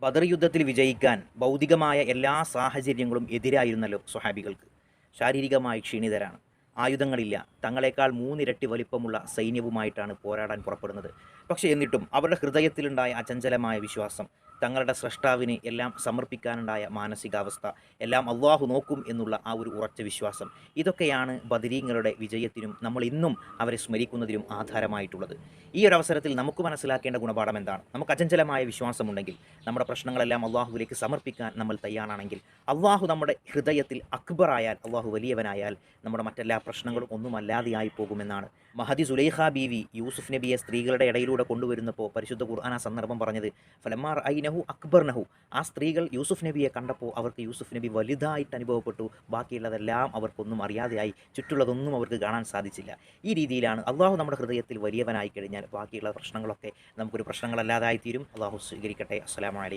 ബദർ യുദ്ധത്തിൽ വിജയിക്കാൻ ഭൗതികമായ എല്ലാ സാഹചര്യങ്ങളും എതിരായിരുന്നല്ലോ സ്വഹാബികൾക്ക്. ശാരീരികമായി ക്ഷീണിതരാണ്, ആയുധങ്ങളില്ല, തങ്ങളെക്കാൾ മൂന്നിരട്ടി വലിപ്പമുള്ള സൈന്യവുമായിട്ടാണ് പോരാടാൻ പുറപ്പെടുന്നത്. പക്ഷേ എന്നിട്ടും അവരുടെ ഹൃദയത്തിലുണ്ടായ അചഞ്ചലമായ വിശ്വാസം, തങ്ങളുടെ സ്രഷ്ടാവിന് എല്ലാം സമർപ്പിക്കാനുണ്ടായ മാനസികാവസ്ഥ, എല്ലാം അള്ളാഹു നോക്കും എന്നുള്ള ആ ഒരു ഉറച്ച വിശ്വാസം, ഇതൊക്കെയാണ് ബദരീങ്ങളുടെ വിജയത്തിനും നമ്മൾ ഇന്നും അവരെ സ്മരിക്കുന്നതിനും ആധാരമായിട്ടുള്ളത്. ഈ ഒരു അവസരത്തിൽ നമുക്ക് മനസ്സിലാക്കേണ്ട ഗുണപാഠം എന്താണ്? നമുക്ക് അചഞ്ചലമായ വിശ്വാസമുണ്ടെങ്കിൽ, നമ്മുടെ പ്രശ്നങ്ങളെല്ലാം അള്ളാഹുവിലേക്ക് സമർപ്പിക്കാൻ നമ്മൾ തയ്യാറാണെങ്കിൽ, അള്ളാഹു നമ്മുടെ ഹൃദയത്തിൽ അക്ബറായാൽ, അള്ളാഹു വലിയവനായാൽ, നമ്മുടെ മറ്റെല്ലാ പ്രശ്നങ്ങളും ഒന്നുമല്ലാതെയായി പോകുമെന്നാണ് മഹദി സുലൈഖ ബീവി യൂസുഫ് നബിയെ സ്ത്രീകളുടെ ഇടയിലൂടെ കൊണ്ടുവരുന്നപ്പോൾ പരിശുദ്ധ ഖുർആൻ ആ സന്ദർഭം പറഞ്ഞത്, ഫലമാർ ഐനഹു അക്ബർനഹു. ആ സ്ത്രീകൾ യൂസുഫ് നബിയെ കണ്ടപ്പോൾ അവർക്ക് യൂസുഫ് നബി വലുതായിട്ട് അനുഭവപ്പെട്ടു, ബാക്കിയുള്ളതെല്ലാം അവർക്കൊന്നും അറിയാതെയായി, ചുറ്റുള്ളതൊന്നും അവർക്ക് കാണാൻ സാധിച്ചില്ല. ഈ രീതിയിലാണ് അള്ളാഹു നമ്മുടെ ഹൃദയത്തിൽ വലിയവനായി കഴിഞ്ഞാൽ ബാക്കിയുള്ള പ്രശ്നങ്ങളൊക്കെ നമുക്കൊരു പ്രശ്നങ്ങളല്ലാതായി തീരും. അള്ളാഹു സ്വീകരിക്കട്ടെ. അസ്സലാമു അലൈക്കും.